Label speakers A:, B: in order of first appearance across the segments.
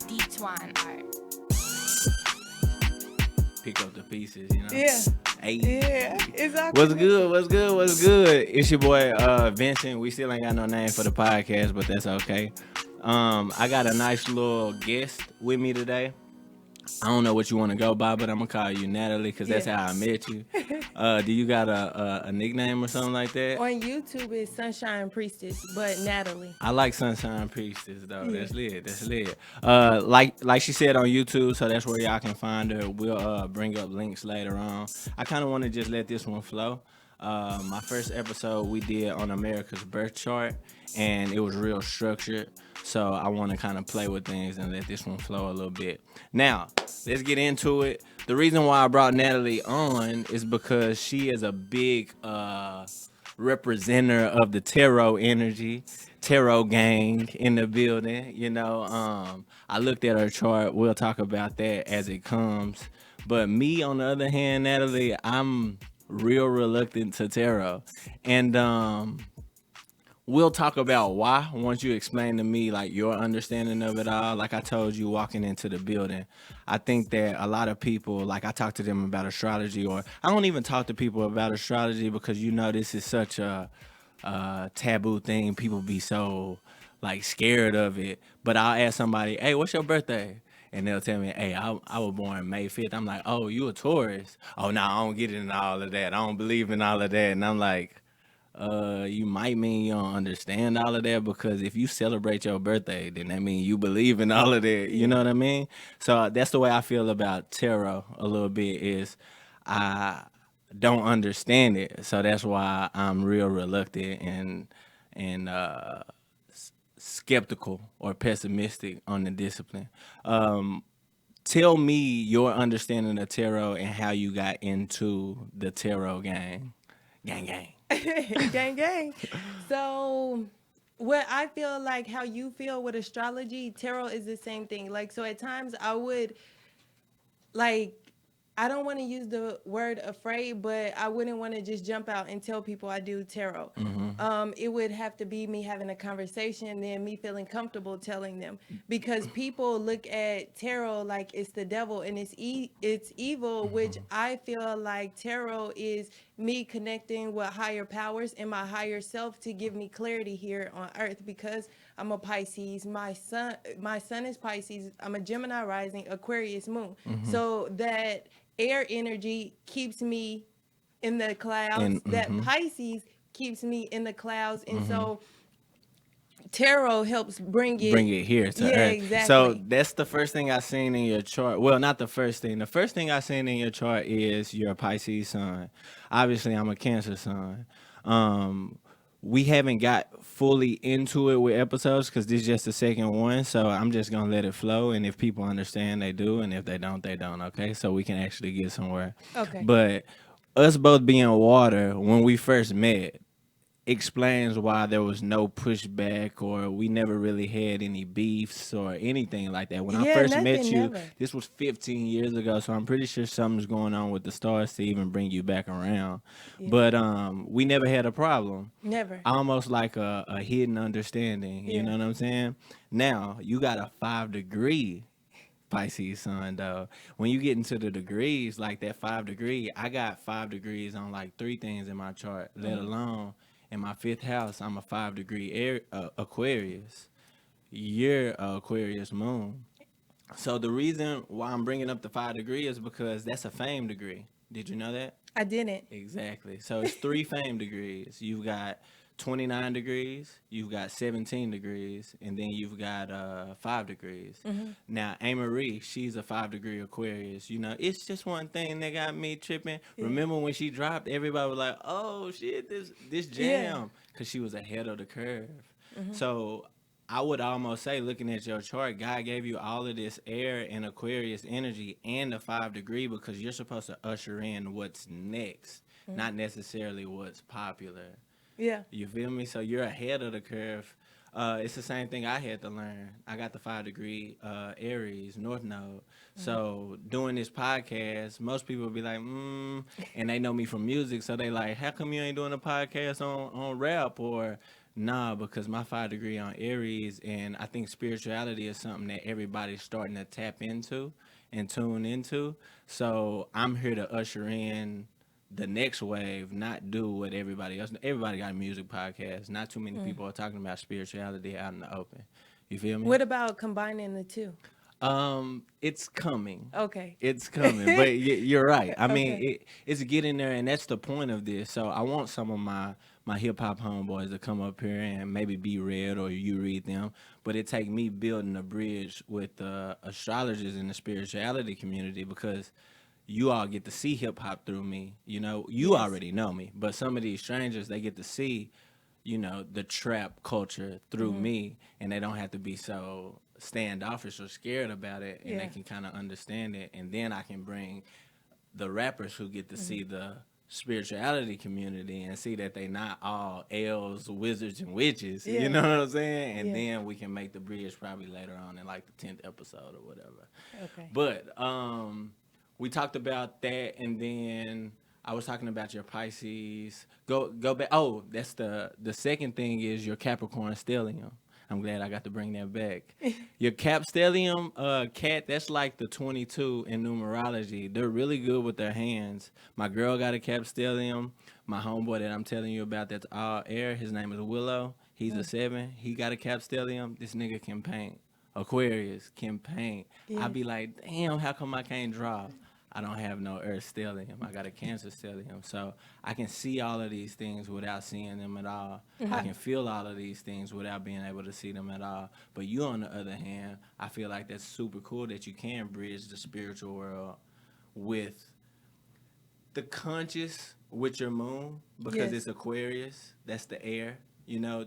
A: D-Twine art.
B: Pick up the pieces, you know?
C: Yeah.
B: Hey.
C: Yeah. Exactly.
B: What's good? What's good? What's good? It's your boy Vincent. We still ain't got no name for the podcast, but that's okay. I got a nice little guest with me today. I don't know what you want to go by, but I'm gonna call you Natalie because that's how I met you. Do you got a nickname or something like that?
C: On YouTube it's Sunshine Priestess, but Natalie.
B: I like Sunshine Priestess though.
C: Yeah.
B: That's lit. That's lit. Like she said on YouTube, so that's where y'all can find her. We'll bring up links later on. I kind of want to just let this one flow. My first episode we did on America's birth chart, and it was real structured. So I want to kind of play with things and let this one flow a little bit. Now, let's get into it. The reason why I brought Natalie on is because she is a big representative of the tarot energy, tarot gang in the building. You know, I looked at her chart. We'll talk about that as it comes. But me, on the other hand, Natalie, I'm real reluctant to tarot. And we'll talk about why once you explain to me like your understanding of it all. Like I told you walking into the building, I think that a lot of people, like I talk to them about astrology, or I don't even talk to people about astrology because you know this is such a taboo thing. People be so like scared of it. But I'll ask somebody, hey, what's your birthday? And they'll tell me, hey, I was born May 5th. I'm like, oh, you a Taurus? Oh, no, I don't get into all of that. I don't believe in all of that. And I'm like, you might mean you don't understand all of that, because if you celebrate your birthday, then that means you believe in all of that. You know what I mean? So that's the way I feel about tarot a little bit, is I don't understand it. So that's why I'm real reluctant and skeptical or pessimistic on the discipline. Tell me your understanding of tarot and how you got into the tarot gang. Gang.
C: Gang, gang. So, what I feel like how you feel with astrology, tarot is the same thing. Like, so at times I would, like, I don't want to use the word afraid, but I wouldn't want to just jump out and tell people I do tarot. It would have to be me having a conversation, then me feeling comfortable telling them, because people look at tarot like it's the devil and it's evil, which I feel like tarot is me connecting with higher powers and my higher self to give me clarity here on earth, because I'm a Pisces. My sun is Pisces. I'm a Gemini rising, Aquarius moon. So that air energy keeps me in the clouds. That Pisces keeps me in the clouds. And so tarot helps bring it
B: here to
C: Yeah,
B: earth.
C: exactly.
B: So that's the first thing I seen in your chart. Well, not the first thing. The first thing I seen in your chart is you're a Pisces sun. Obviously, I'm a Cancer sun. We haven't got fully into it with episodes because this is just the second one. So I'm just gonna let it flow, and if people understand, they do, and if they don't, they don't. Okay, so we can actually get somewhere.
C: Okay.
B: But us both being water, when we first met, explains why there was no pushback, or we never really had any beefs or anything like that. When I
C: Yeah,
B: first met
C: nothing,
B: you,
C: never.
B: this was 15 years ago, so I'm pretty sure something's going on with the stars to even bring you back around. But we never had a problem.
C: Never.
B: Almost like a hidden understanding. You
C: Yeah.
B: know what I'm saying? Now, you got a 5-degree Pisces sun though. When you get into the degrees, like that 5-degree, I got 5 degrees on like 3 things in my chart, let alone in my 5th house, I'm a 5-degree Aquarius. You're Aquarius moon. So the reason why I'm bringing up the 5-degree is because that's a fame degree. Did you know that?
C: I didn't.
B: Exactly. So it's 3 fame degrees. You've got 29 degrees, you've got 17 degrees, and then you've got 5 degrees. Now, Marie, she's a 5-degree Aquarius. You know, it's just one thing that got me tripping. Remember when she dropped, everybody was like, oh, shit, this jam. Because she was ahead of the curve. So I would almost say, looking at your chart, God gave you all of this air and Aquarius energy and the 5-degree because you're supposed to usher in what's next, not necessarily what's popular.
C: Yeah.
B: You feel me? So you're ahead of the curve. It's the same thing I had to learn. I got the 5 degree Aries North Node. So doing this podcast, most people be like, and they know me from music, so they like, how come you ain't doing a podcast on rap or nah? Because my 5 degree on Aries, and I think spirituality is something that everybody's starting to tap into and tune into. So I'm here to usher in the next wave, not do what everybody else. Everybody got a music podcast. Not too many people are talking about spirituality out in the open. You feel me?
C: What about combining the two?
B: It's coming.
C: Okay.
B: It's coming, but you're right. I mean,
C: Okay.
B: it's getting there, and that's the point of this. So I want some of my hip hop homeboys to come up here and maybe be read or you read them. But it take me building a bridge with astrologers in the spirituality community because you all get to see hip hop through me. You know, you
C: Yes.
B: already know me, but some of these strangers they get to see, you know, the trap culture through me, and they don't have to be so standoffish or scared about it, and
C: Yeah.
B: they can kind of understand it. And then I can bring the rappers who get to see the spirituality community and see that they not all elves, wizards, and witches.
C: Yeah.
B: You know what I'm saying? And
C: Yeah.
B: then we can make the bridge probably later on in like the 10th episode or whatever.
C: Okay.
B: But we talked about that, and then I was talking about your Pisces. Go back. Oh, that's the second thing is your Capricorn stellium. I'm glad I got to bring that back. Your Cap stellium, cat, that's like the 22 in numerology. They're really good with their hands. My girl got a Cap stellium. My homeboy that I'm telling you about that's all air, his name is Willow. He's a 7. He got a Cap stellium. This nigga can paint. Aquarius can paint.
C: Yeah.
B: I be like, damn, how come I can't draw? I don't have no Earth stellium. I got a Cancer stellium. So I can see all of these things without seeing them at all. I can feel all of these things without being able to see them at all. But you, on the other hand, I feel like that's super cool that you can bridge the spiritual world with the conscious with your moon because
C: Yes.
B: it's Aquarius. That's the air. You know,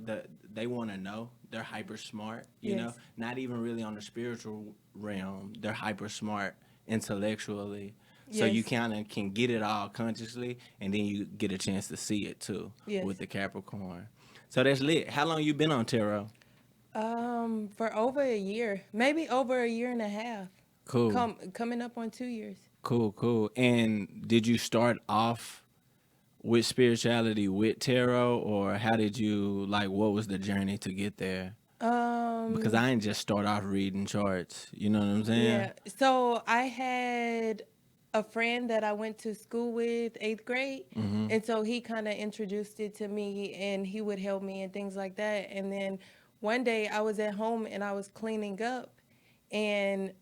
B: they want to know. They're hyper smart. You know,
C: Yes.
B: not even really on the spiritual realm. They're hyper smart intellectually. So you
C: Yes.
B: kind of can get it all consciously, and then you get a chance to see it too
C: Yes.
B: with the Capricorn. So that's lit. How long you been on tarot?
C: For over a year, maybe over a year and a half.
B: Cool.
C: Coming up on 2 years.
B: Cool. And did you start off with spirituality with tarot, or how did you what was the journey to get there? Because I ain't just start off reading charts. You know what I'm saying?
C: Yeah. So I had a friend that I went to school with, 8th grade. And so he kind of introduced it to me and he would help me and things like that. And then one day I was at home and I was cleaning up and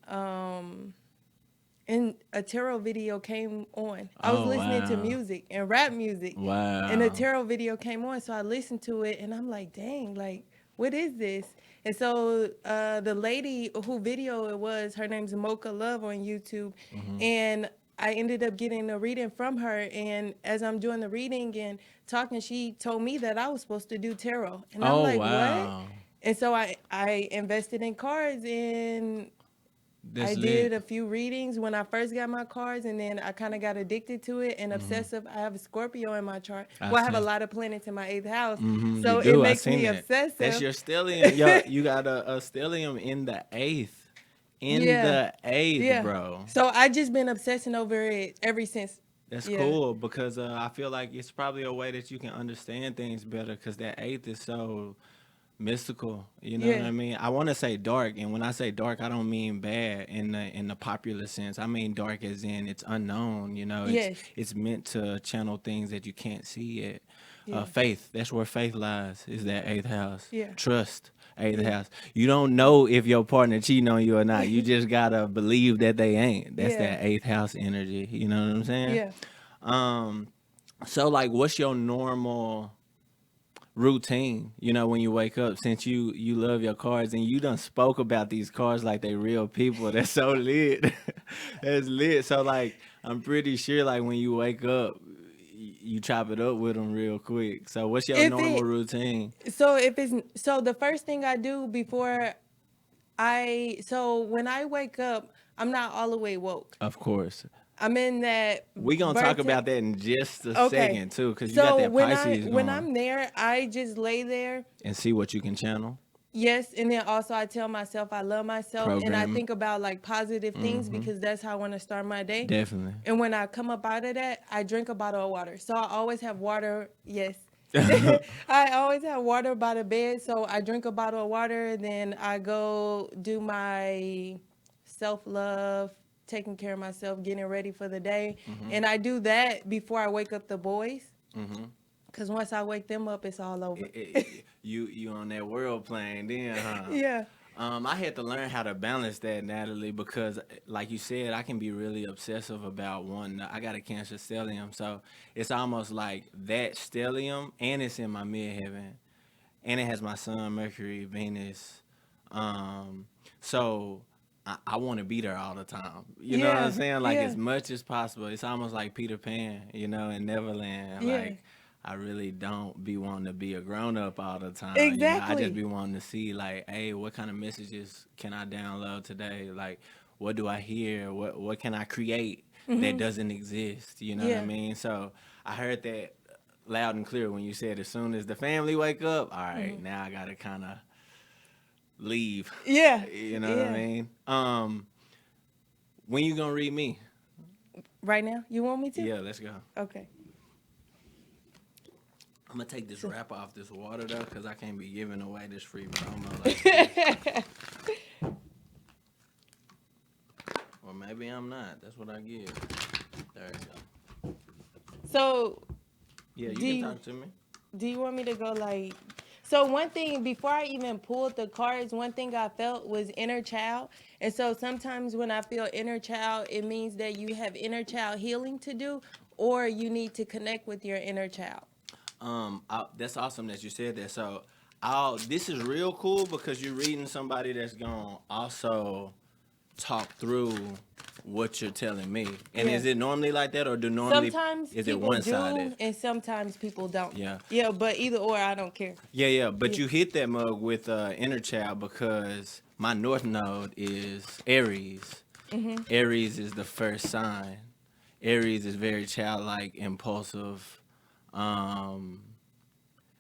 C: a tarot video came on. I was
B: Oh,
C: listening to
B: wow.
C: music and rap music.
B: Wow.
C: And a tarot video came on, so I listened to it, and I'm like, dang, like, what is this? And so the lady who video it was, her name's Mocha Love on YouTube, and I ended up getting a reading from her. And as I'm doing the reading and talking, she told me that I was supposed to do tarot, and I'm
B: Oh,
C: like,
B: wow.
C: what? And so I invested in cards and
B: That's
C: I
B: lit.
C: did a few readings when I first got my cards, and then I kind of got addicted to it and obsessive. I have a Scorpio in my chart.
B: I
C: Well, I have a
B: see.
C: lot of planets in my 8th house,
B: Mhm,
C: so
B: you do.
C: it
B: I
C: makes
B: seen
C: me
B: that.
C: obsessive.
B: That's your stellium. Yo, you got a stellium in the 8th. In
C: Yeah.
B: the 8th,
C: Yeah.
B: bro.
C: So I just been obsessing over it ever since.
B: That's
C: Yeah.
B: cool because I feel like it's probably a way that you can understand things better because that 8th is so mystical. You know what
C: Yeah.
B: I mean? I want to say dark, and when I say dark, I don't mean bad in the popular sense. I mean dark as in it's unknown. You know,
C: Yes.
B: it's meant to channel things that you can't see yet.
C: Yeah.
B: Faith, that's where faith lies. Is that 8th house?
C: Yeah.
B: Trust. 8th house. You don't know if your partner cheating on you or not. You just gotta believe that they ain't. That's
C: Yeah.
B: that 8th house energy. You know what I'm saying?
C: Yeah.
B: So what's your normal routine, when you wake up, since you love your cards and you done spoke about these cards like they real people? That's so lit. That's lit. So I'm pretty sure when you wake up, you chop it up with them real quick. So what's your normal routine?
C: So the first thing I do before when I wake up, I'm not all the way woke.
B: Of course.
C: I'm in that.
B: We gonna talk
C: birth-
B: about that in just a
C: Okay.
B: second too, because you
C: So
B: got that
C: when
B: Pisces
C: when
B: going.
C: I'm there, I just lay there.
B: And see what you can channel.
C: Yes, and then also I tell myself I love myself, and I
B: Programming.
C: think about like positive things
B: Mm-hmm.
C: because that's how I want to start my day.
B: Definitely.
C: And when I come up out of that, I drink a bottle of water. So I always have water. Yes. I always have water by the bed. So I drink a bottle of water, then I go do my self love, taking care of myself, getting ready for the day.
B: Mm-hmm.
C: And I do that before I wake up the boys.
B: Mm-hmm.
C: Because once I wake them up, it's all over.
B: You on that world plane then, huh?
C: Yeah.
B: I had to learn how to balance that, Natalie, because like you said, I can be really obsessive about one. I got a cancer stellium, so it's almost like that stellium, and it's in my midheaven, and it has my sun, Mercury, Venus. So I want to be there all the time. You know what I'm
C: Yeah.
B: saying? Like
C: Yeah.
B: as much as possible. It's almost like Peter Pan, in Neverland.
C: Yeah.
B: Like I really don't be wanting to be a grown up all the time. I just
C: Exactly.
B: be wanting to see like, hey, what kind of messages can I download today? Like, what do I hear? What can I create that doesn't exist? You know what I
C: Yeah.
B: mean? So I heard that loud and clear when you said as soon as the family wake up, all right, now I gotta kind of leave.
C: Yeah.
B: You know what I
C: Yeah.
B: mean? When you gonna read me?
C: Right now, you want me to?
B: Yeah, let's go.
C: Okay.
B: I'm gonna take this wrap off this water though, cause I can't be giving away this free promo like this. Or maybe I'm not. That's what I give. There you go.
C: So,
B: Yeah, you
C: do
B: can
C: you,
B: talk to me.
C: do you want me to go like? So one thing before I even pulled the cards, one thing I felt was inner child, and so sometimes when I feel inner child, it means that you have inner child healing to do, or you need to connect with your inner child.
B: That's awesome that you said that. So, this is real cool because you're reading somebody that's gonna also talk through what you're telling me. And
C: Yeah.
B: is it normally like that, or
C: Sometimes
B: is it
C: people
B: one
C: do,
B: sided?
C: and sometimes people don't.
B: Yeah.
C: Yeah, but either or, I don't care.
B: Yeah. But
C: Yeah.
B: you hit that mug with inner child because my north node is Aries.
C: Mm-hmm.
B: Aries is the first sign. Aries is very childlike, impulsive. Um,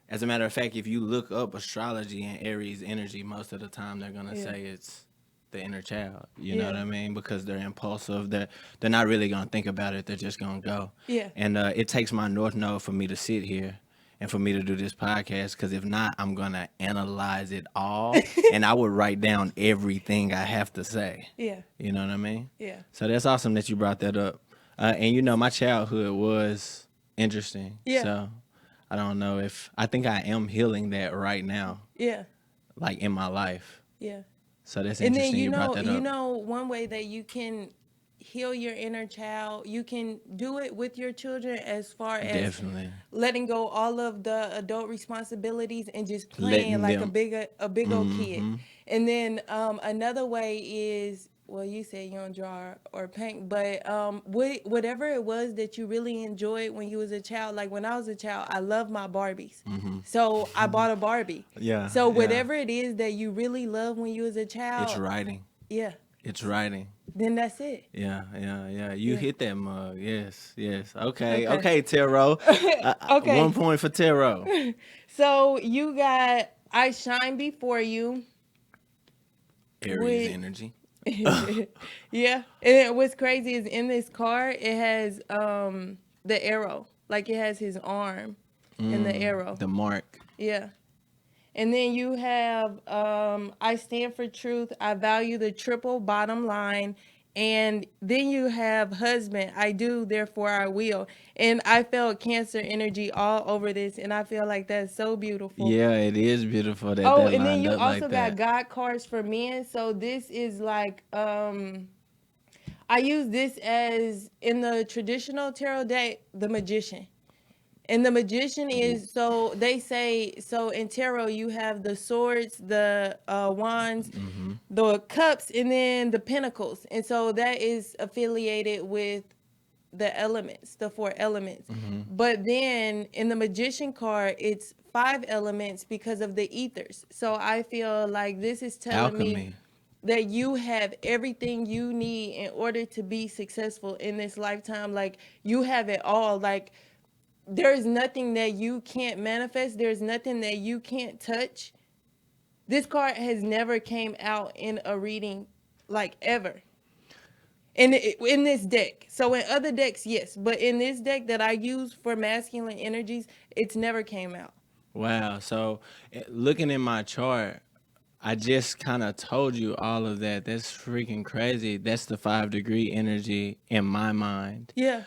B: as a matter of fact, if you look up astrology and Aries energy, most of the time they're gonna
C: Yeah.
B: say it's the inner child. You know
C: Yeah.
B: what I mean? Because they're impulsive. They're not really gonna think about it. They're just gonna go.
C: Yeah.
B: And it takes my north node for me to sit here and for me to do this podcast. Because if not, I'm gonna analyze it all, and I would write down everything I have to say.
C: Yeah.
B: You know what I mean?
C: Yeah.
B: So that's awesome that you brought that up. And my childhood was interesting.
C: Yeah.
B: So I don't know if I think I am healing that right now,
C: Yeah.
B: like in my life.
C: Yeah.
B: So that's
C: And then
B: interesting. You brought that up.
C: one way that you can heal your inner child, you can do it with your children as far as
B: Definitely.
C: letting go all of the adult responsibilities and just
B: Letting
C: playing like
B: them.
C: a big old kid.
B: Mhm.
C: And then another way is, well, you say you don't draw or paint, but whatever it was that you really enjoyed when you was a child. Like when I was a child, I loved my Barbies, so I bought a Barbie.
B: Yeah.
C: So
B: yeah.
C: whatever it is that you really love when you was a child,
B: It's writing.
C: yeah,
B: It's writing.
C: then that's it.
B: Yeah. You
C: Yeah.
B: hit that mug. Yes. Okay.
C: Okay.
B: Okay, Tarot.
C: Okay.
B: 1 point for Tarot.
C: So you got I Shine Before You.
B: Aries
C: With-
B: energy.
C: Yeah. And then what's crazy is in this card it has the arrow. Like it has his arm and the arrow.
B: The mark.
C: Yeah. And then you have I stand for truth. I value the triple bottom line. And then you have husband. I do, therefore I will. And I felt Cancer energy all over this, and I feel like that's so beautiful.
B: Yeah, it is beautiful that
C: Oh,
B: that
C: and then
B: lined
C: you
B: up
C: also
B: like
C: got
B: that.
C: God cards for men. So this is like I use this as in the traditional tarot deck, the magician. And the magician is, so they say, so in tarot you have the swords, the wands, the cups, and then the pentacles. And so that is affiliated with the elements, the 4 elements. But then in the magician card, it's 5 elements because of the ethers. So I feel like this is telling me
B: Alchemy.
C: that you have everything you need in order to be successful in this lifetime. Like you have it all. Like there's nothing that you can't manifest. There's nothing that you can't touch. This card has never came out in a reading, like, ever. In this deck. So in other decks, yes, but in this deck that I use for masculine energies, it's never came out.
B: Wow. So looking in my chart, I just kind of told you all of that. That's freaking crazy. That's the 5 degree energy in my mind.
C: Yeah.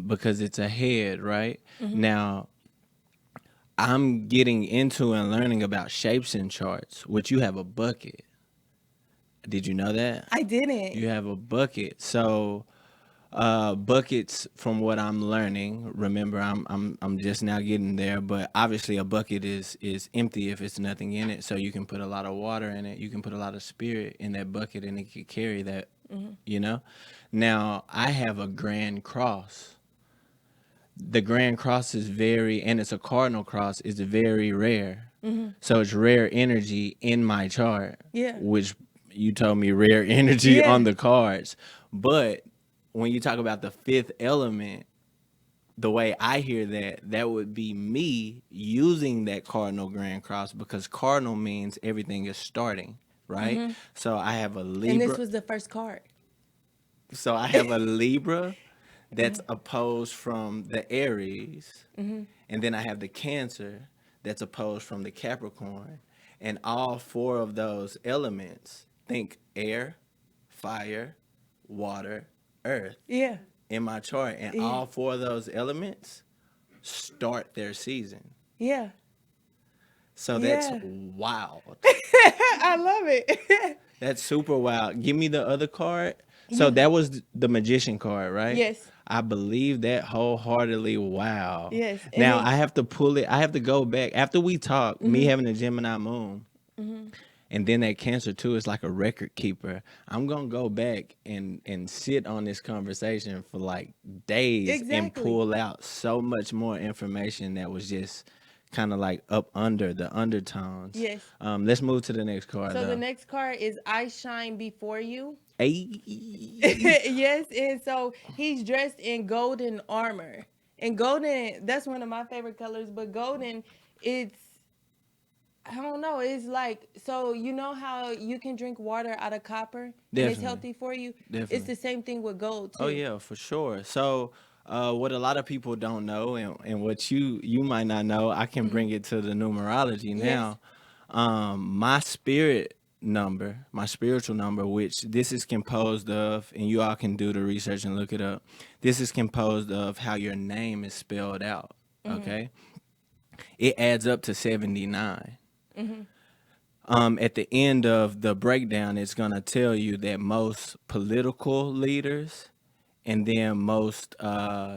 B: Because it's a head, right? Now, I'm getting into and learning about shapes in charts, which you have a bucket. Did you know that?
C: I didn't.
B: You have a bucket. So buckets, from what I'm learning, remember I'm just now getting there, but obviously a bucket is empty if it's nothing in it. So you can put a lot of water in it, you can put a lot of spirit in that bucket and it can carry that, you know? Now I have a grand cross. The grand cross is and it's a cardinal cross, is very rare. So it's rare energy in my chart.
C: Yeah.
B: Which you told me rare energy
C: Yeah.
B: on the cards. But when you talk about the fifth element, the way I hear that, that would be me using that cardinal grand cross, because cardinal means everything is starting, right? So I have a Libra.
C: And this was the first card.
B: So I have a Libra that's opposed from the Aries. And then I have the Cancer that's opposed from the Capricorn. And all four of those elements, think air, fire, water, earth,
C: Yeah.
B: in my chart. And
C: Yeah.
B: all four of those elements start their season.
C: Yeah.
B: So that's
C: Yeah.
B: wild.
C: I love it.
B: That's super wild. Give me the other card. So that was the Magician card, right?
C: Yes.
B: I believe that wholeheartedly. Wow.
C: Yes. And
B: Now
C: then-
B: I have to pull it. I have to go back after we talk. Me having a Gemini moon, and then that Cancer too is like a record keeper. I'm gonna go back and sit on this conversation for like days and
C: Exactly.
B: pull out so much more information that was just kind of like up under the undertones.
C: Yes.
B: Let's move to the next card.
C: So
B: though.
C: the next card is I Shine Before You.
B: Ay.
C: Yes, and so he's dressed in golden armor. And golden, that's one of my favorite colors, but golden, it's, I don't know, it's like, so you know how you can drink water out of copper and it's
B: Definitely.
C: healthy for you?
B: Definitely.
C: It's the same thing with gold too.
B: Oh yeah, for sure. So what a lot of people don't know, and what you might not know, I can bring it to the numerology now. My spirit number, my spiritual number, which this is composed of, and you all can do the research and look it up. This is composed of how your name is spelled out. Okay, it adds up to 79. At the end of the breakdown, it's gonna tell you that most political leaders and then most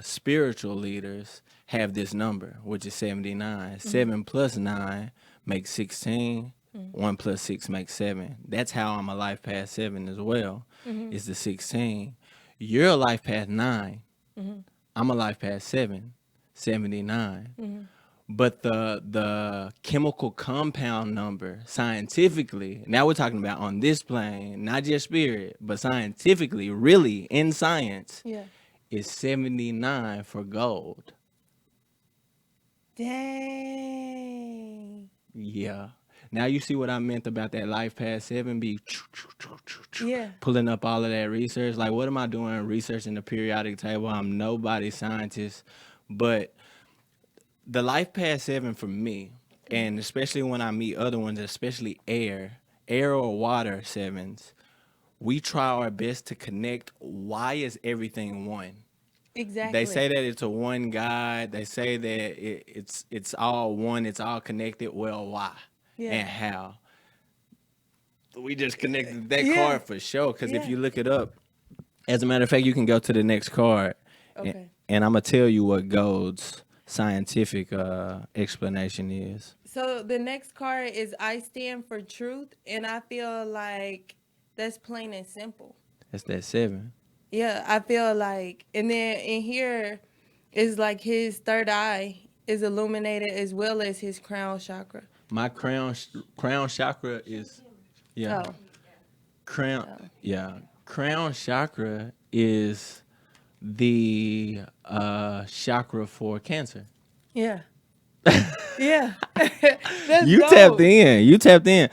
B: spiritual leaders have this number, which is 79. 7 plus 9 makes 16. 1 plus 6 makes 7. That's how I'm a life path 7 as well, is the 16. You're a life path 9. I'm a life path 7, 79. But the chemical compound number, scientifically, now we're talking about on this plane, not just spirit, but scientifically, really in science,
C: Yeah.
B: is 79 for gold.
C: Dang.
B: Yeah. Now you see what I meant about that life path 7 be
C: Yeah.
B: pulling up all of that research. Like, what am I doing researching the periodic table? I'm nobody's scientist, but the life path 7 for me, and especially when I meet other ones, especially air or water 7s, we try our best to connect. Why is everything one?
C: Exactly.
B: They say that it's a one God. They say that it's all one. It's all connected. Well, why
C: Yeah.
B: and how? We just connected that
C: Yeah.
B: card for sure. Because if
C: Yeah.
B: you look it up, as a matter of fact, you can go to the next card,
C: Okay.
B: and I'm gonna tell you what gold's scientific explanation is.
C: So the next card is I Stand for Truth, and I feel like that's plain and simple.
B: That's that 7.
C: Yeah, I feel like, and then in here is like his third eye is illuminated as well as his crown chakra.
B: My crown chakra is
C: Oh,
B: crown chakra is the chakra for Cancer.
C: yeah. Yeah. Let's
B: You tapped
C: go.
B: in. You tapped in.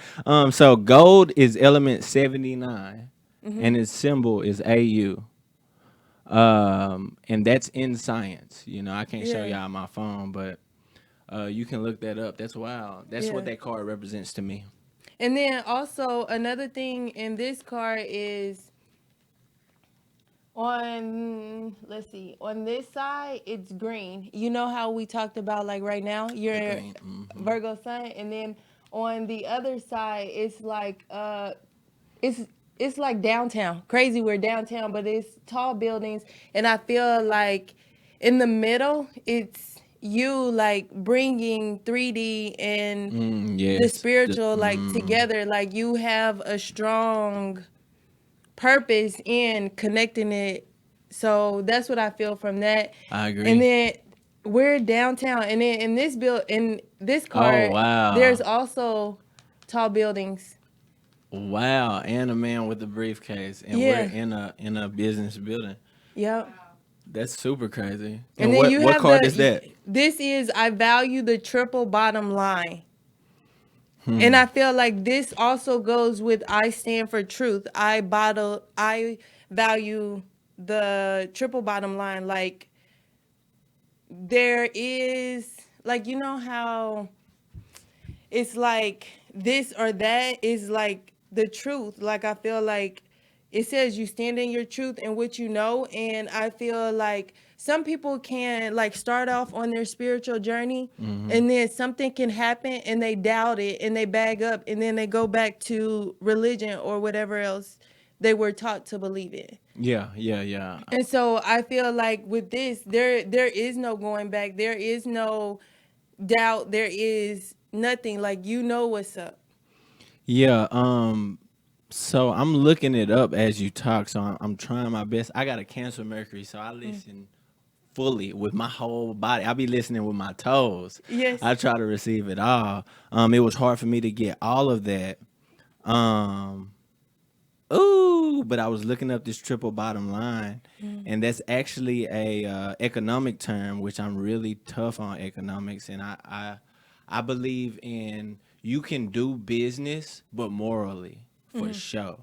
B: So gold is element 79,
C: Hmm.
B: and its symbol is AU. And that's in science. You know, I can't show
C: Yeah.
B: y'all my phone, but you can look that up. That's wild. That's what
C: Yeah.
B: that card represents to me.
C: And then also another thing in this card is on, let's see, on this side it's green. You know how we talked about like right now
B: The
C: you're
B: green.
C: Virgo sun, and then on the other side it's it's like downtown. Crazy, we're downtown, but it's tall buildings, and I feel like in the middle it's you like bringing 3D and the
B: Yes.
C: spiritual like together. Like you have a strong purpose in connecting it. So that's what I feel from that.
B: I
C: And
B: agree.
C: then we're downtown, and then in this
B: Oh
C: card, there's
B: wow.
C: also tall buildings.
B: Wow. And a man with a briefcase. And we're
C: Yeah.
B: in a business building.
C: Yep.
B: That's super crazy.
C: And
B: And
C: then
B: what
C: you
B: what
C: have
B: card is that?
C: this is I value the triple bottom line. And
B: Hmm.
C: I feel like this also goes with I stand for truth. I value the triple bottom line. Like there is like you know how it's like this or that is like the truth. Like I feel like it says you stand in your truth and what you know, and I feel like some people can like start off on their spiritual journey, and then something can happen and they doubt it and they bag up and then they go back to religion or whatever else they were taught to believe in.
B: Yeah, yeah, yeah.
C: And so I feel like with this, there is no going back. There is no doubt. There is nothing. Like you know what's up.
B: Yeah, so I'm looking it up as you talk, so I'm trying my best. I got a Cancer Mercury, so I listen fully with my whole body. I be listening with my toes.
C: Yes.
B: I try to receive it all. It was hard for me to get all of that. Um, Ooh, but I was looking up this triple bottom line, and that's actually a economic term, which I'm really tough on economics, and I believe in you can do business, but morally for sure.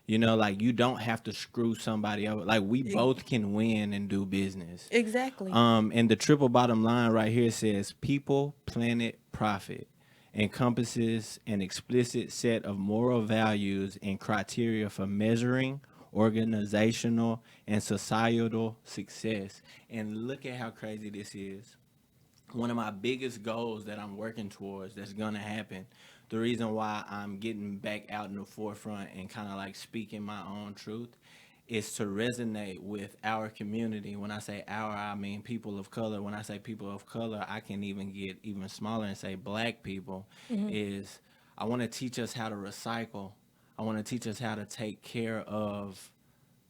B: You know, like you don't have to screw somebody over. Like we both can win and do business.
C: Exactly.
B: And the triple bottom line right here says people, planet, profit encompasses an explicit set of moral values and criteria for measuring organizational and societal success. And look at how crazy this is. One of my biggest goals that I'm working towards that's gonna happen. The reason why I'm getting back out in the forefront and kind of like speaking my own truth is to resonate with our community. When I say our, I mean people of color. When I say people of color, I can even get even smaller and say black people. Is I want to teach us how to recycle. I want to teach us how to take care of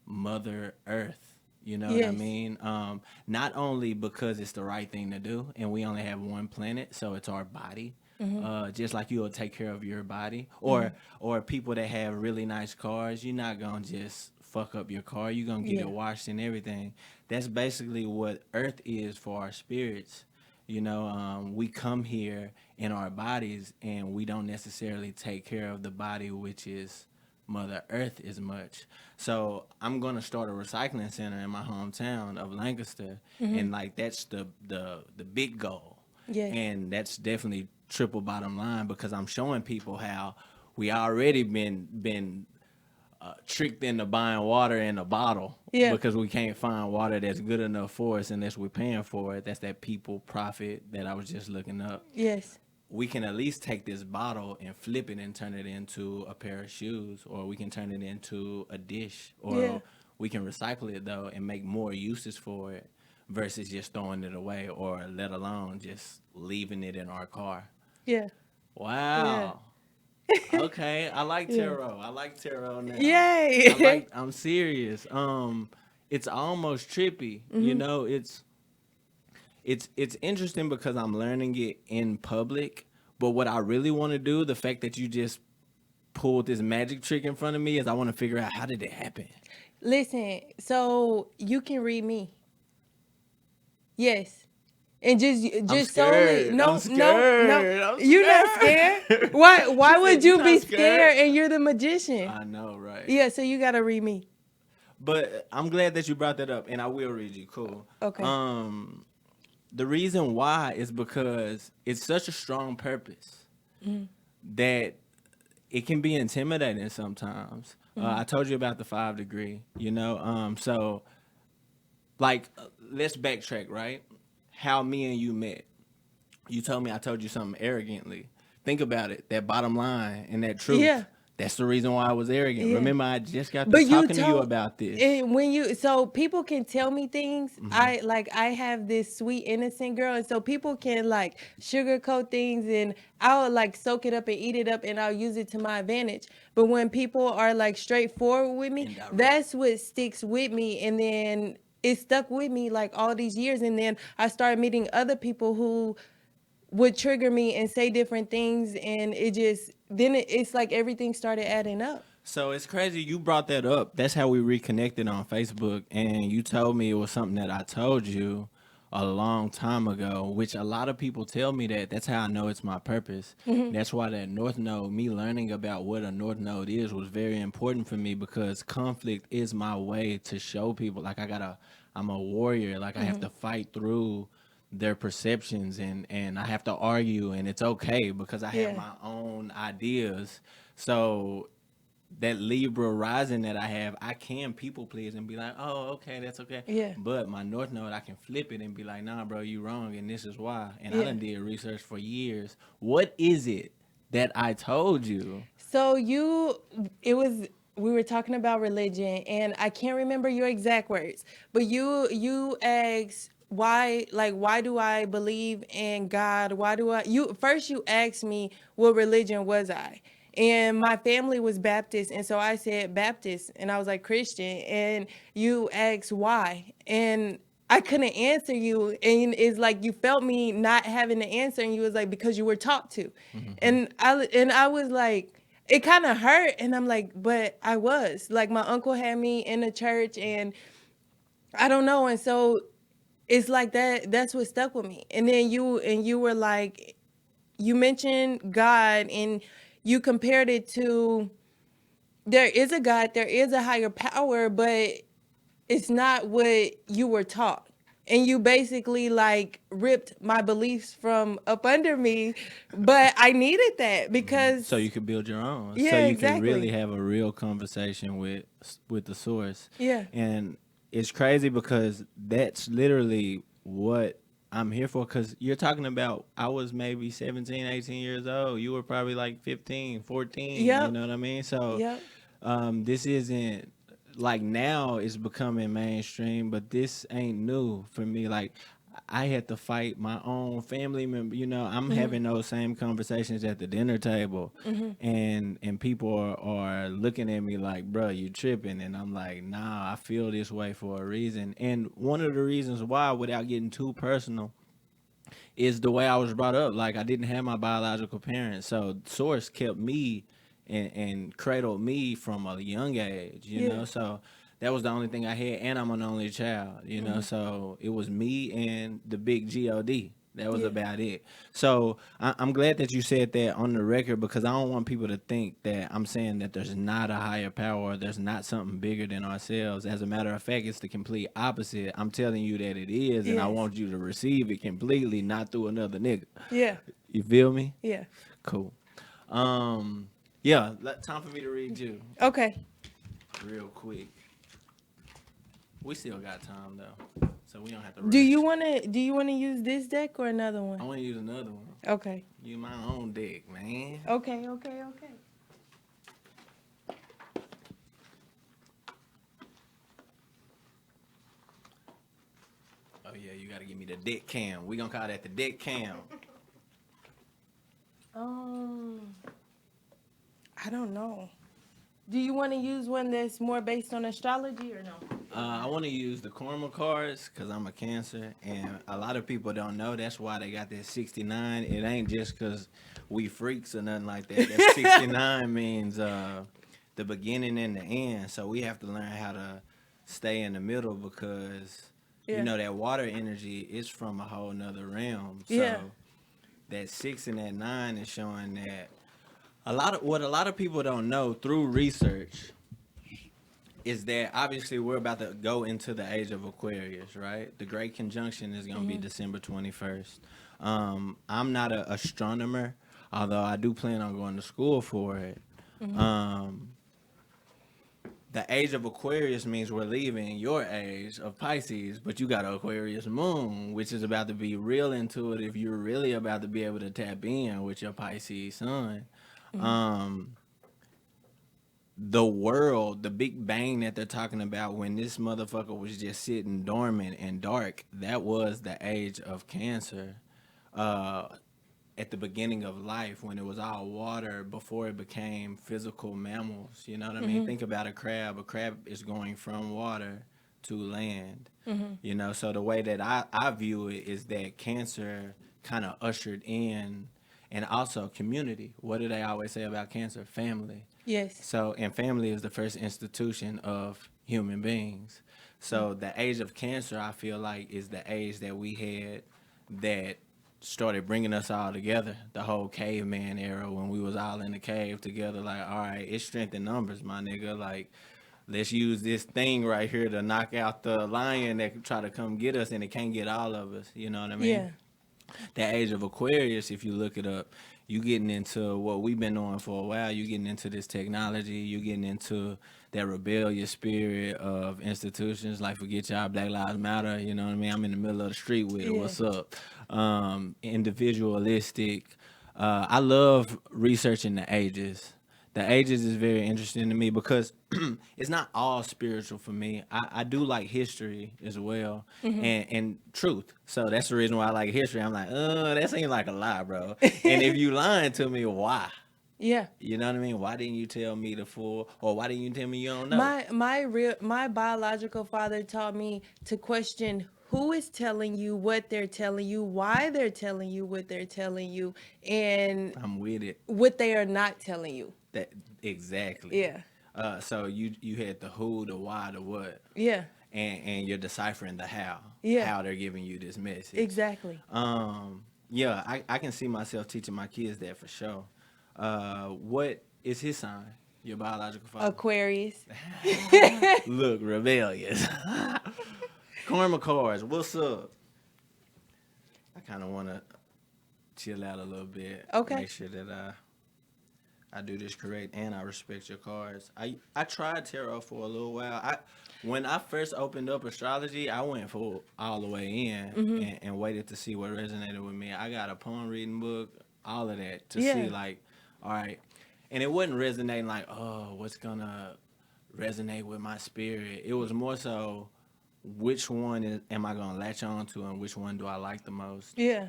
B: Mother Earth. You know what I
C: Yes.
B: mean? Not only because it's the right thing to do, and we only have one planet, so it's our body. Just like you'll take care of your body, or people that have really nice cars, you're not gonna just fuck up your car. You're gonna get
C: Yeah.
B: it washed and everything. That's basically what Earth is for our spirits. You know, we come here in our bodies, and we don't necessarily take care of the body, which is Mother Earth as much. So I'm gonna start a recycling center in my hometown of Lancaster, and like that's the big goal,
C: Yes.
B: and that's definitely triple bottom line because I'm showing people how we already been tricked into buying water in a bottle
C: Yeah.
B: because we can't find water that's good enough for us unless we're paying for it. That's that people profit that I was just looking up.
C: Yes.
B: We can at least take this bottle and flip it and turn it into a pair of shoes, or we can turn it into a dish, or
C: Yeah.
B: we can recycle it though and make more uses for it versus just throwing it away, or let alone just leaving it in our car.
C: Yeah. Yeah.
B: Wow. Okay, I like
C: Yeah.
B: tarot. I like tarot now.
C: Yay.
B: I'm serious. It's almost trippy. You
C: Hmm.
B: know, it's interesting because I'm learning it in public. But what I really want to do, the fact that you just pulled this magic trick in front of me, is I want to figure out how did it happen.
C: Listen, so you can read me. Yes. And just solely
B: scared.
C: no
B: I'm scared.
C: no
B: I'm
C: you're not
B: scared.
C: scared. Why
B: She
C: would
B: said,
C: you
B: not
C: be scared and you're the magician?
B: I know, right?
C: Yeah, so you gotta read me.
B: But I'm glad that you brought that up, and I will read you. Cool.
C: Okay.
B: The reason why is because it's such a strong purpose that it can be intimidating sometimes. I told you about the 5 degree, so like let's backtrack, right? How me and you met. You told me I told you something arrogantly. Think about it. That bottom line and that truth.
C: Yeah.
B: That's the reason why I was arrogant.
C: Yeah.
B: Remember, I just got
C: But
B: to
C: you
B: talking to you
C: told
B: about this.
C: and when you so people can tell me things. I have this sweet innocent girl, and so people can like sugarcoat things, and I'll like soak it up and eat it up, and I'll use it to my advantage. But when people are like straightforward with me,
B: Indirect.
C: that's what sticks with me, and then it stuck with me like all these years, and then I started meeting other people who would trigger me and say different things, and it's like everything started adding up.
B: So it's crazy you brought that up. That's how we reconnected on Facebook, and you told me it was something that I told you a long time ago, which a lot of people tell me that. That's how I know it's my purpose. That's why that North Node, me learning about what a North Node is, was very important for me because conflict is my way to show people like I'm a warrior. Like I have to fight through their perceptions and I have to argue, and it's okay because I have
C: Yeah.
B: my own ideas. So that Libra rising that I have, I can people please and be like, oh, okay, that's okay.
C: Yeah.
B: But my North Node, I can flip it and be like, nah, bro, you wrong, and this is why. And I
C: Yeah.
B: done did research for years. What is it that I told you?
C: So we were talking about religion, and I can't remember your exact words, but you asked why do I believe in God? Why do you first you asked me what religion was I? And my family was Baptist, and so I said Baptist, and I was like Christian, and you asked why, and I couldn't answer you, and it's like you felt me not having the answer, and you was like because you were taught to, and I was like it kind of hurt, and I'm like but I was like my uncle had me in the church, and I don't know, and so it's like that's what stuck with me, and then you were like you mentioned God, and you compared it to there is a God, there is a higher power, but it's not what you were taught. And you basically like ripped my beliefs from up under me, but I needed that because
B: So you can build your own. So
C: Yeah,
B: you can really
C: exactly.
B: have a real conversation with the source.
C: Yeah.
B: And it's crazy because that's literally what I'm here for. Because you're talking about I was maybe 17, 18 years old. You were probably like 15, 14. You
C: Yep.
B: know what I mean? So
C: Yep.
B: this isn't like now it's becoming mainstream, but this ain't new for me. Like I had to fight my own family member. I'm having those same conversations at the dinner table, and people are looking at me like, "Bro, you tripping?" And I'm like, "Nah, I feel this way for a reason." And one of the reasons why, without getting too personal, is the way I was brought up. Like I didn't have my biological parents, so Source kept me and cradled me from a young age.
C: Yeah.
B: So that was the only thing I had, and I'm an only child. So it was me and the big God. That was
C: Yeah.
B: about it. So I'm glad that you said that on the record because I don't want people to think that I'm saying that there's not a higher power or there's not something bigger than ourselves. As a matter of fact, it's the complete opposite. I'm telling you that it is, and I
C: Yes.
B: want you to receive it completely, not through another nigga.
C: Yeah.
B: You feel me?
C: Yeah.
B: Cool. Yeah, time for me to read you
C: Okay.
B: real quick. We still got time though, so we don't have to rush.
C: Do you wanna use this deck or another
B: I
C: one?
B: want to use another one.
C: Okay.
B: Use my own deck, man.
C: Okay.
B: Oh yeah, you gotta give me the deck cam. We gonna call that the deck cam.
C: I don't know. Do you want to use one that's more based on astrology or no?
B: I want to use the Karma cards because I'm a Cancer, and a lot of people don't know that's why they got that 69. It ain't just because we freaks or nothing like that. That 69 means the beginning and the end. So we have to learn how to stay in the middle because
C: Yeah.
B: You know, that water energy is from a whole nother realm. So
C: Yeah.
B: that 6 and that 9 is showing that a lot of people don't know through research is that obviously we're about to go into the age of Aquarius, right? The Great Conjunction is going to be December 21st. I'm not an astronomer, although I do plan on going to school for it. Um, the age of Aquarius means we're leaving your age of Pisces, but you got an Aquarius moon, which is about to be real intuitive. You're really about to be able to tap in with your Pisces sun. Um, the world, the big bang that they're talking about when this motherfucker was just sitting dormant and dark, that was the age of Cancer. Uh, at the beginning of life, when it was all water before it became physical mammals. You know what I mean? Think about a crab. A crab is going from water to land. You know, so the way that I view it is that Cancer kind of ushered in, and also community. What do they always say about Cancer? Family.
C: Yes.
B: So, and family is the first institution of human beings. So, the age of Cancer, I feel like, is the age that we had that started bringing us all together. The whole caveman era when we was all in the cave together. Like, all right, it's strength in numbers, my nigga. Like, let's use this thing right here to knock out the lion that try to come get us, and it can't get all of us. You know what I mean?
C: Yeah.
B: That age of Aquarius, if you look it up, you getting into what we've been doing for a while. You getting into this technology. You getting into that rebellious spirit of institutions like forget y'all, Black Lives Matter. You know what I mean? I'm in the middle of the street with it.
C: Yeah.
B: What's up? Individualistic. I love researching the ages. The ages is very interesting to me because it's not all spiritual for me. I do like history as well and truth. So that's the reason why I like history. I'm like, that seems like a lie, bro. And if you lying to me, why?
C: Yeah.
B: You know what I mean? Why didn't you tell me the full, or why didn't you tell me you don't know?
C: My biological father taught me to question who is telling you what they're telling you, why they're telling you what they're telling you, and
B: I'm with it.
C: what they are not telling you.
B: That exactly.
C: Yeah.
B: So you had the who, the why, the what,
C: Yeah.
B: and you're deciphering the how.
C: Yeah.
B: How they're giving you this message.
C: Exactly.
B: Yeah, I can see myself teaching my kids that for sure. What is his sign? Your biological father?
C: Aquarius.
B: Look, rebellious. Karma cards, what's up? I kind of want to chill out a little bit.
C: Okay.
B: Make sure that I do this correct and I respect your cards. I tried tarot for a little while. When I first opened up astrology, I went full all the way in and waited to see what resonated with me. I got a poem reading book, all of that to see like, all right. And it wasn't resonating like, oh, what's gonna resonate with my spirit. It was more so, which one am I gonna latch on to and which one do I like the most?
C: Yeah.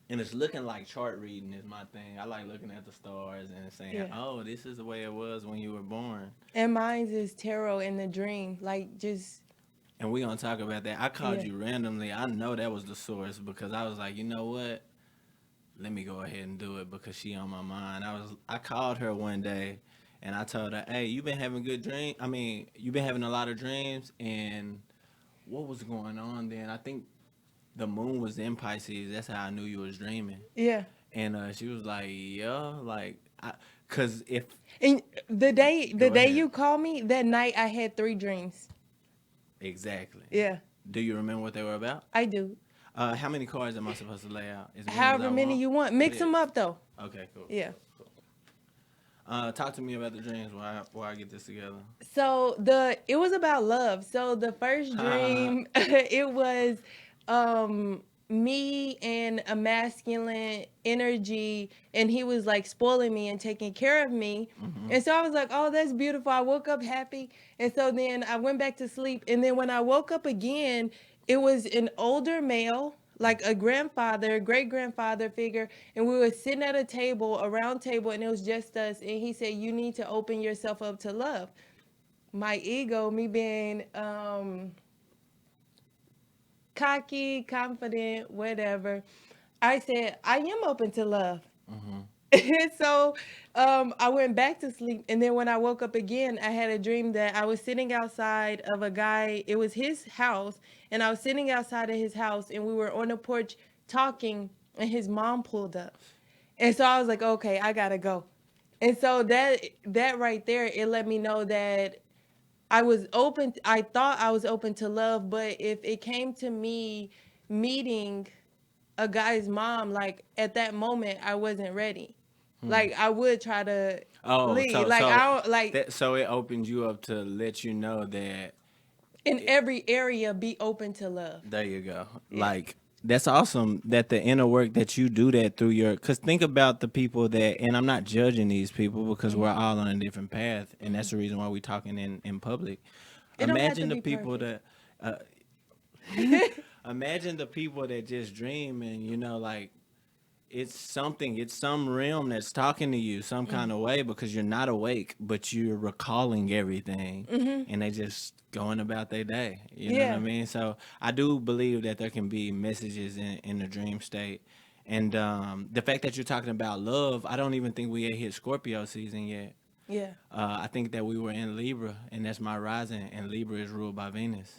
B: And it's looking like chart reading is my thing. I like looking at the stars and saying,
C: Yeah.
B: oh, this is the way it was when you were born.
C: And mine is tarot in the dream. Like, just.
B: And we're going to talk about that. I called
C: Yeah.
B: you randomly. I know that was the source because I was like, you know what? Let me go ahead and do it because she on my mind. I called her one day and I told her, hey, you've been having good dreams. I mean, you've been having a lot of dreams. And what was going on then? I think the moon was in Pisces. That's how I knew you was dreaming.
C: Yeah.
B: And she was like, yeah, like, cause if
C: And the day
B: ahead.
C: you called me, that night I had 3 dreams.
B: exactly.
C: Yeah.
B: Do you remember what they were about?
C: I do.
B: How many cards am I supposed to lay out? As many as
C: However
B: I
C: many
B: want?
C: you want. Mix
B: Yeah.
C: them up though.
B: Okay, cool.
C: Yeah.
B: Cool. Talk to me about the dreams while I get this together.
C: So it was about love. So the first dream it was me and a masculine energy, and he was like spoiling me and taking care of me. And so I was like, oh, that's beautiful. I woke up happy. And so then I went back to sleep. And then when I woke up again, it was an older male, like a grandfather, great grandfather figure. And we were sitting at a round table, and it was just us. And he said, you need to open yourself up to love. My ego, me being cocky, confident, whatever, I said, I am open to love. And so I went back to sleep. And then when I woke up again, I had a dream that I was sitting outside of a guy. It was his house. And I was sitting outside of his house and we were on the porch talking. And his mom pulled up. And so I was like, okay, I got to go. And so that right there, it let me know that I was open. I thought I was open to love. But if it came to me meeting a guy's mom, like at that moment, I wasn't ready. Like I would try to
B: Oh,
C: leave.
B: so
C: Like
B: so
C: I don't like
B: that so it opened you up to let you know that
C: in every area be open to love.
B: there you go.
C: Yeah.
B: Like that's awesome that the inner work that you do that through your cuz think about the people that and I'm not judging these people because we're all on a different path and that's the reason why we're talking in public.
C: It don't have to
B: Imagine the
C: be
B: people
C: perfect.
B: that imagine the people that just dream and like it's something, it's some realm that's talking to you some kind of way because you're not awake, but you're recalling everything and they just going about their day. You know what I
C: Yeah.
B: mean? So I do believe that there can be messages in the dream state. And the fact that you're talking about love, I don't even think we had hit Scorpio season yet.
C: Yeah.
B: I think that we were in Libra, and that's my rising, and Libra is ruled by Venus,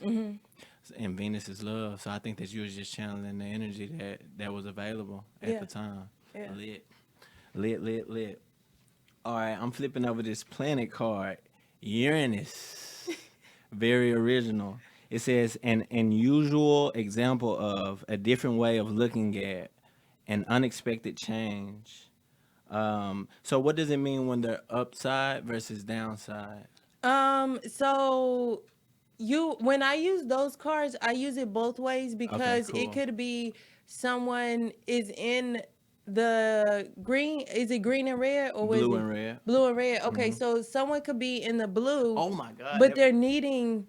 B: and Venus is love. So I think that you was just channeling the energy that was available at
C: Yeah.
B: the time.
C: Yeah.
B: Lit, lit, lit, lit. All right, I'm flipping over this planet card, Uranus. Very original. It says an unusual example of a different way of looking at an unexpected change. So what does it mean when they're upside versus downside?
C: So you when I use those cards, I use it both ways
B: Okay,
C: because it
B: cool.
C: could be someone is in the green. Is it green and red or what is
B: Blue
C: it?
B: and red.
C: Blue and red. Okay, so someone could be in the blue,
B: Oh my God.
C: but they're needing.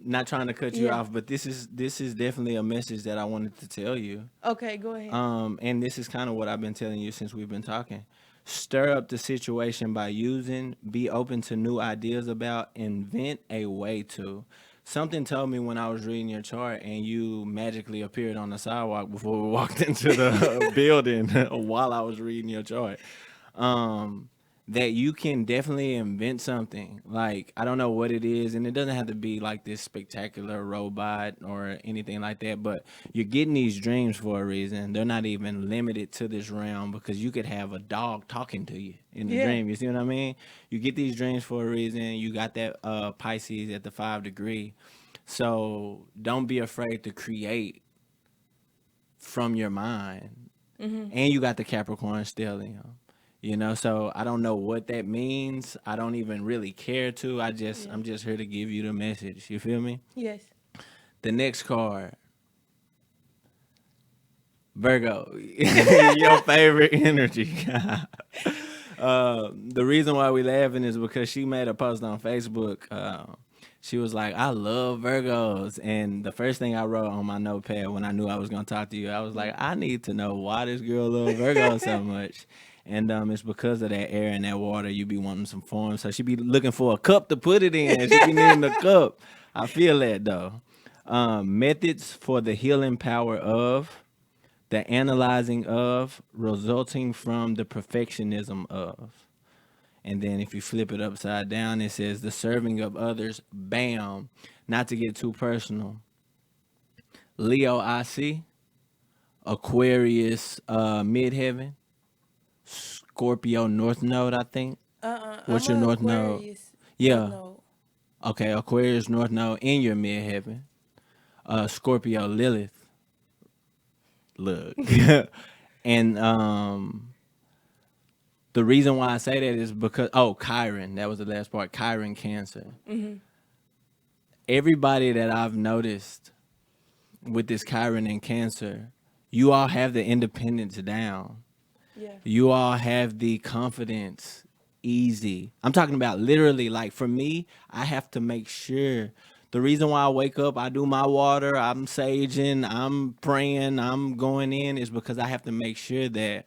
B: Not trying to cut you
C: Yeah.
B: off, but this is definitely a message that I wanted to tell you.
C: Okay, go ahead.
B: And this is kind of what I've been telling you since we've been talking. Stir up the situation by using, be open to new ideas about, invent a way to. Something told me when I was reading your chart and you magically appeared on the sidewalk before we walked into the building while I was reading your chart. Um, that you can definitely invent something. Like, I don't know what it is, and it doesn't have to be like this spectacular robot or anything like that, but you're getting these dreams for a reason. They're not even limited to this realm because you could have a dog talking to you in the
C: Yeah.
B: dream. You see what I mean? You get these dreams for a reason. You got that Pisces at the 5 degree. So don't be afraid to create from your mind. And you got the Capricorn stellium. So I don't know what that means. I don't even really care to.
C: Yeah.
B: I'm just here to give you the message. You feel me?
C: Yes.
B: The next card, Virgo, your favorite energy. The reason why we laughing is because she made a post on Facebook. She was like, "I love Virgos," and the first thing I wrote on my notepad when I knew I was gonna talk to you, I was like, "I need to know why this girl loves Virgos so much." And it's because of that air and that water. You be wanting some form, so she be looking for a cup to put it in. She be needing a cup. I feel that though. Methods for the healing power of, the analyzing of, resulting from the perfectionism of. And then if you flip it upside down, it says the serving of others, bam. Not to get too personal. Leo IC, Aquarius midheaven, Scorpio North Node, I think. What's
C: I'm
B: your
C: a
B: North Node?
C: Aquarius.
B: Yeah.
C: No.
B: Okay, Aquarius North Node in your midheaven. Scorpio Lilith. Look. And the reason why I say that is because Chiron, that was the last part. Chiron Cancer. Everybody that I've noticed with this Chiron and Cancer, you all have the independence down.
C: Yeah.
B: You all have the confidence easy. I'm talking about literally, like for me, I have to make sure. The reason why I wake up, I do my water, I'm saging, I'm praying, I'm going in is because I have to make sure that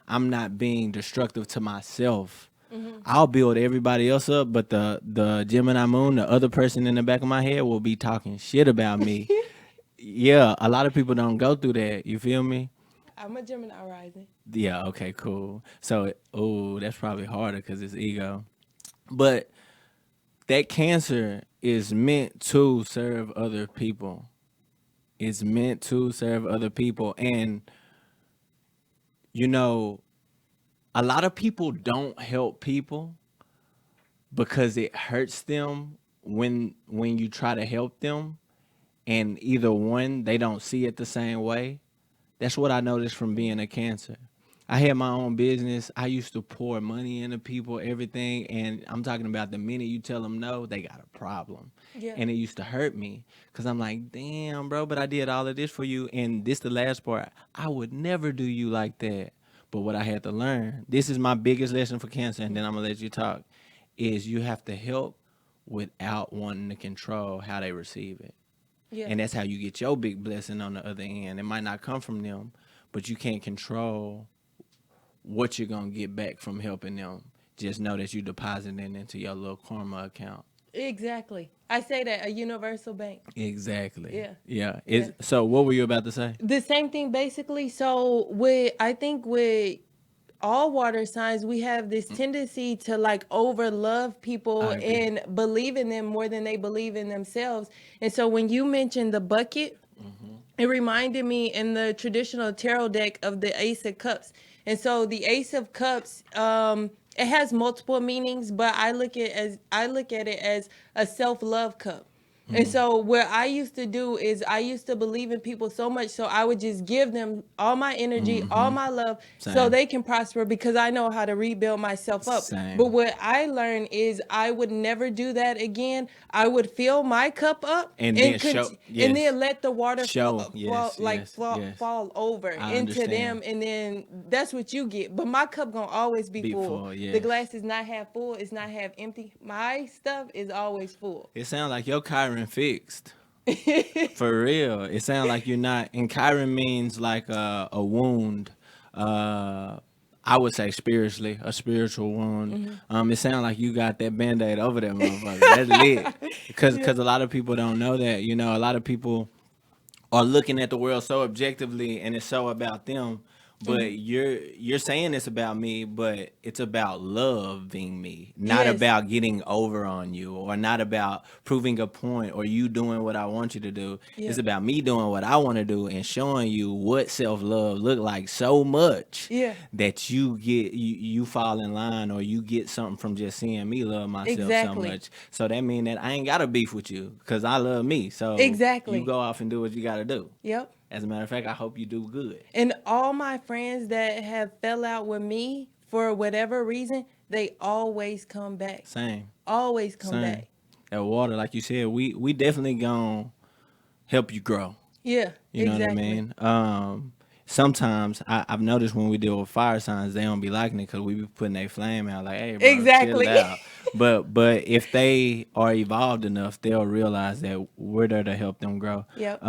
B: I'm not being destructive to myself. I'll build everybody else up, but the Gemini moon, the other person in the back of my head will be talking shit about me. Yeah, a lot of people don't go through that. You feel me?
C: I'm a Gemini rising.
B: Yeah, okay, cool. So, oh, that's probably harder because it's ego. But that Cancer is meant to serve other people. It's meant to serve other people. And, you know, a lot of people don't help people because it hurts them when you try to help them. And either one, they don't see it the same way. That's what I noticed from being a Cancer. I had my own business. I used to pour money into people, everything, and I'm talking about the minute you tell them no, they got a problem.
C: Yeah.
B: And it used to hurt me because I'm like, damn, bro, but I did all of this for you. And this the last part. I would never do you like that. But what I had to learn, this is my biggest lesson for Cancer, and then I'm gonna let you talk, is you have to help without wanting to control how they receive it.
C: Yeah.
B: And that's how you get your big blessing on the other end. It might not come from them, but you can't control what you're gonna get back from helping them. Just know that you depositing it into your little karma account.
C: Exactly. I say that a universal bank.
B: Exactly.
C: Yeah.
B: Yeah.
C: Yeah.
B: So what were you about to say?
C: The same thing basically. So I think with all water signs, we have this tendency to like over love people
B: I agree.
C: and believe in them more than they believe in themselves. And so when you mentioned the bucket, it reminded me in the traditional tarot deck of the Ace of Cups. And so the Ace of Cups, it has multiple meanings, but I look at it as a self-love cup. And so what I used to do is I used to believe in people so much, so I would just give them all my energy, all my love, so
B: Same.
C: they can prosper because I know how to rebuild myself up.
B: Same.
C: But what I learned is I would never do that again. I would fill my cup up
B: And then show-
C: and
B: yes.
C: then let the water
B: Show,
C: fall,
B: yes, yes, yes.
C: fall over
B: I
C: into
B: understand.
C: them, and then that's what you get. But my cup gonna always be full. The
B: yes.
C: glass is not half full. It's not half empty. My stuff is always full.
B: It sounds like your Chiron fixed. For real. It sounds like you're not. And Chiron means like a wound. I would say spiritually, a spiritual wound. It sounds like you got that Band-Aid over that motherfucker. That's lit. Because a lot of people don't know that. You know, a lot of people are looking at the world so objectively and it's so about them. But you're saying it's about me, but it's about loving me, not
C: Yes.
B: about getting over on you, or not about proving a point, or you doing what I want you to do.
C: Yeah.
B: It's about me doing what I want to do and showing you what self love look like so much
C: Yeah.
B: that you fall in line, or you get something from just seeing me love myself
C: Exactly.
B: so much. So that mean that I ain't got to beef with you because I love me. So
C: Exactly.
B: you go off and do what you got to do.
C: Yep.
B: As a matter of fact, I hope you do good.
C: And all my friends that have fell out with me for whatever reason, they always come back.
B: Same.
C: Always come
B: Same.
C: back.
B: That water, like you said, we definitely gonna help you grow.
C: Yeah.
B: You know
C: exactly.
B: what I mean? Sometimes I've noticed when we deal with fire signs, they don't be liking it because we be putting their flame out like, hey, bro,
C: Exactly.
B: chill out. But if they are evolved enough, they'll realize that we're there to help them grow.
C: Yep.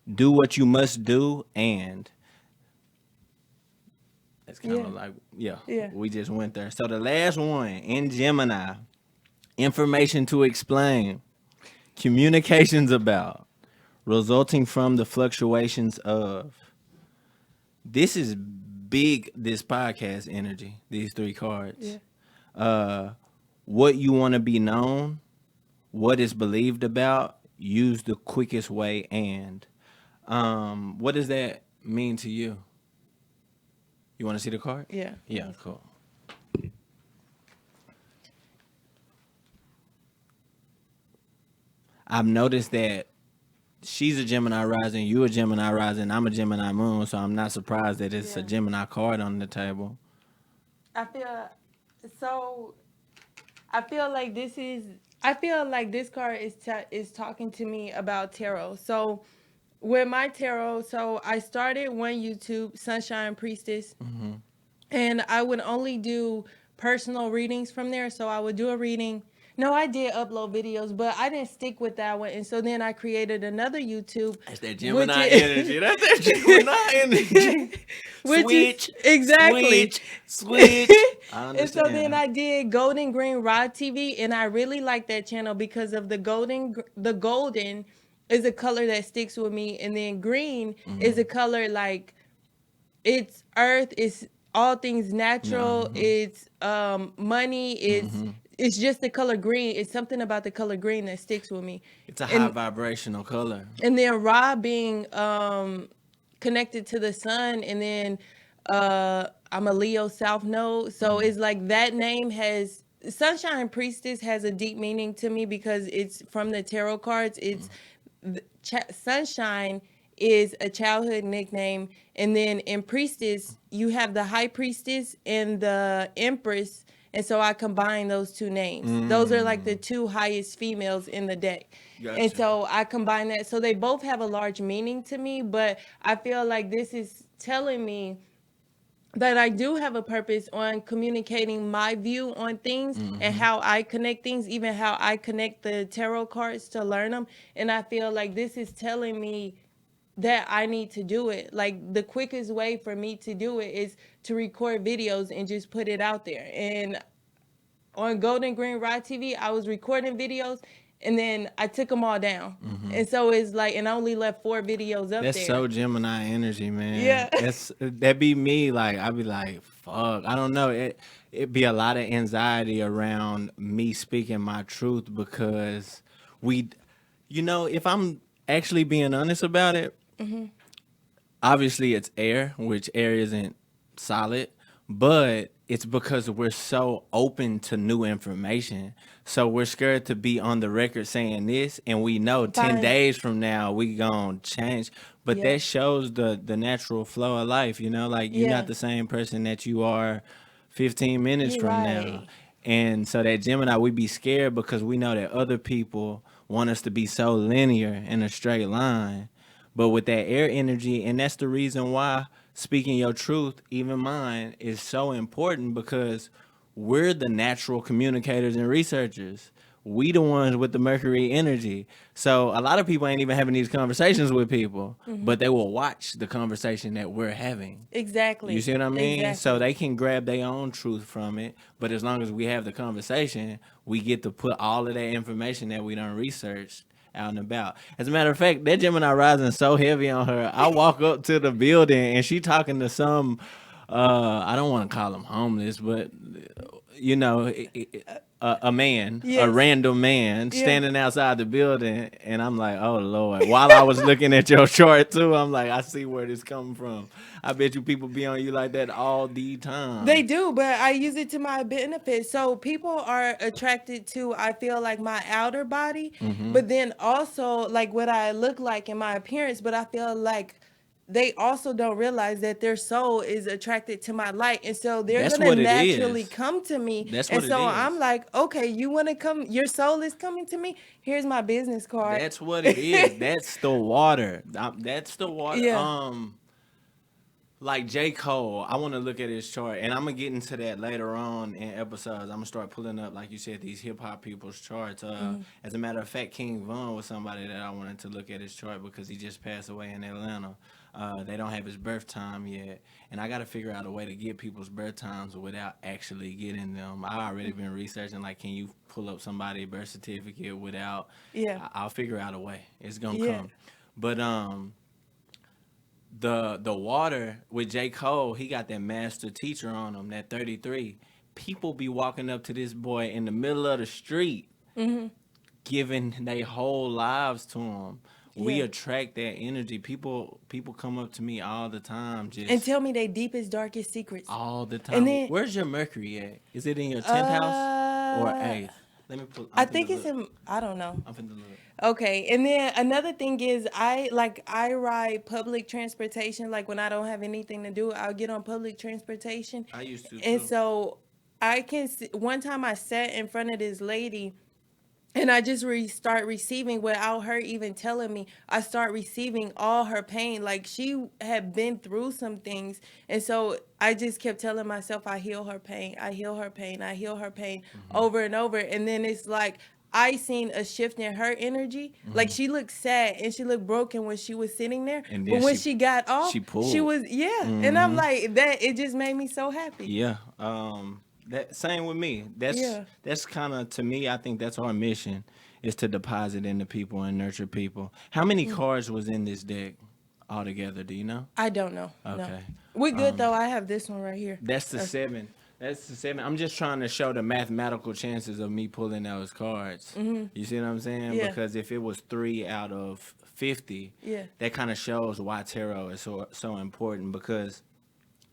B: Do what you must do, and it's kind of
C: Yeah.
B: like,
C: Yeah.
B: we just went there. So the last one in Gemini, information to explain, communications about, resulting from the fluctuations of. This is big, this podcast energy, these three cards.
C: Yeah.
B: What you want to be known, what is believed about, use the quickest way, and what does that mean to you? You want to see the card?
C: Yeah.
B: Yeah, cool. I've noticed that she's a Gemini rising, you a Gemini rising, I'm a Gemini moon, so I'm not surprised that it's a
C: Yeah.
B: Gemini card on the table.
C: I feel so. I feel like this is. I feel like this card is talking to me about tarot. So, with my tarot, so I started one YouTube, Sunshine Priestess, and I would only do personal readings from there. So I would do a reading. No, I did upload videos, but I didn't stick with that one. And so then I created another YouTube.
B: That's that
C: which
B: Gemini
C: is-
B: energy. That's that Gemini energy.
C: Which is-
B: Switch.
C: exactly.
B: Switch. I
C: And so
B: understand.
C: then I did Golden Green Rod TV, and I really like that channel because of the golden is a color that sticks with me, and then green is a color like it's earth, it's all things natural,
B: Mm-hmm.
C: it's money,
B: Mm-hmm.
C: it's just the color green. It's something about the color green that sticks with me.
B: It's a high
C: And
B: vibrational color.
C: then Ra being connected to the sun, and then I'm a Leo South Node, so
B: Mm.
C: it's like that name has Sunshine Priestess has a deep meaning to me because it's from the tarot cards. It's Sunshine is a childhood nickname, and then in Priestess you have the High Priestess and the Empress, and so I combine those two names. Those are like the
B: Mm.
C: two highest females in the deck. And
B: Gotcha.
C: so I combine that. So they both have a large meaning to me, but I feel like this is telling me that I do have a purpose on communicating my view on things and
B: Mm-hmm.
C: how I connect things, even how I connect the tarot cards to learn them. And I feel like this is telling me that I need to do it. Like the quickest way for me to do it is to record videos and just put it out there. And on Golden Green Rod TV, I was recording videos and then I took them all down.
B: Mm-hmm.
C: And so it's like, and I only left 4 videos up
B: That's
C: there.
B: so Gemini energy, man.
C: Yeah.
B: That be me. Like I'd be like, fuck. I don't know. It be a lot of anxiety around me speaking my truth because we, if I'm actually being honest about it, obviously it's air, which air isn't solid, but it's because we're so open to new information. So we're scared to be on the record saying this, and we know 10
C: Fine.
B: days from now we gonna change. But
C: Yeah.
B: that shows the natural flow of life, like you're not
C: Yeah.
B: the same person that you are 15 minutes
C: You're
B: from now.
C: right.
B: And so that Gemini, we be scared because we know that other people want us to be so linear in a straight line. But with that air energy, and that's the reason why speaking your truth, even mine, is so important because we're the natural communicators and researchers. We the ones with the Mercury energy. So a lot of people ain't even having these conversations with people, but they will watch the conversation that we're having. You
C: Exactly.
B: see what I mean? So
C: Exactly.
B: they can grab their own truth from it, but as long as we have the conversation, we get to put all of that information that we done researched out and about. As a matter of fact, that Gemini rising so heavy on her. I walk up to the building and she talking to some. I don't want to call him homeless, but a man, a
C: Yes.
B: random man
C: Yeah.
B: standing outside the building, and I'm like, oh Lord. While I was looking at your chart too, I'm like, I see where this coming from. I bet you people be on you like that all the
C: They
B: time.
C: do, but I use it to my benefit. So people are attracted to, I feel like, my outer body,
B: Hmm.
C: but then also like what I look like in my appearance. But I feel like they also don't realize that their soul is attracted to my light. And so they're
B: That's
C: going to
B: what it
C: naturally
B: is.
C: come to me.
B: That's
C: And
B: what it
C: so I'm
B: is.
C: like, okay, you want to come? Your soul is coming to me. Here's my business card.
B: That's what it is. That's the water. That's the water.
C: Yeah.
B: Like J. Cole, I want to look at his chart, and I'm gonna get into that later on in episodes. I'm gonna start pulling up, like you said, these hip hop people's charts. As a matter of fact, King Von was somebody that I wanted to look at his chart because he just passed away in Atlanta. They don't have his birth time yet, and I got to figure out a way to get people's birth times without actually getting them. I already been researching, like, can you pull up somebody's birth certificate without?
C: Yeah.
B: I'll figure out a way. It's gonna
C: Yeah.
B: come, but the water with J. Cole, he got that master teacher on him, that 33. People be walking up to this boy in the middle of the street, giving their whole lives to him. We
C: Yeah.
B: attract that energy. People come up to me all the time,
C: And
B: just
C: tell me their deepest, darkest secrets.
B: all the
C: And
B: time.
C: then,
B: Where's your Mercury at? Is it in your 10th house or
C: uh,
B: 8th? Let me pull.
C: I
B: I'm
C: think
B: finna
C: it's
B: look.
C: in, I don't know.
B: I'm finna look.
C: Okay, and then another thing is I ride public transportation. Like when I don't have anything to do, I'll get on public transportation,
B: I used to
C: and
B: too.
C: so I can see, one time I sat in front of this lady, and I just start receiving without her even telling me. I start receiving all her pain. Like she had been through some things, and so I just kept telling myself, I heal her pain, I heal her pain, I heal her pain, over and over. And then it's like I seen a shift in her energy. Like she looked sad and she looked broken when she was sitting there,
B: And
C: but
B: then
C: when
B: she
C: she got off,
B: she
C: she
B: pulled.
C: was, yeah. And I'm like that. It just made me so happy.
B: Yeah. That same with me. That's
C: Yeah.
B: that's kind of to me. I think that's our mission is to deposit into people and nurture people. How many cards was in this deck? altogether? Do you know?
C: I don't know.
B: Okay.
C: No. We good though. I have this one right here.
B: That's the 7. That's the 7. I'm just trying to show the mathematical chances of me pulling those cards. You see what I'm saying?
C: Yeah.
B: Because if it was 3 out of 50,
C: Yeah.
B: that kind of shows why tarot is so important, because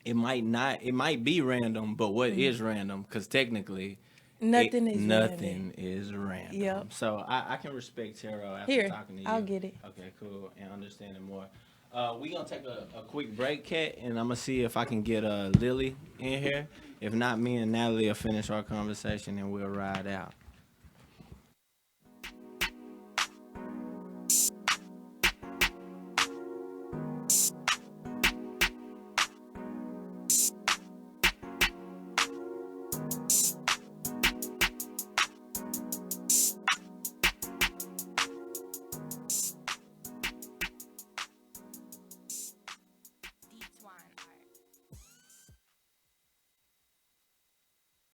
B: it might be random, but what is random? Because technically,
C: Nothing is
B: nothing is random.
C: Yep.
B: So I can respect tarot after
C: Here,
B: talking to you.
C: I'll get it.
B: Okay, cool, and understanding more. We gonna take a quick break, Kat, and I'm gonna see if I can get Lily in here. If not, me and Natalie will finish our conversation and we'll ride out.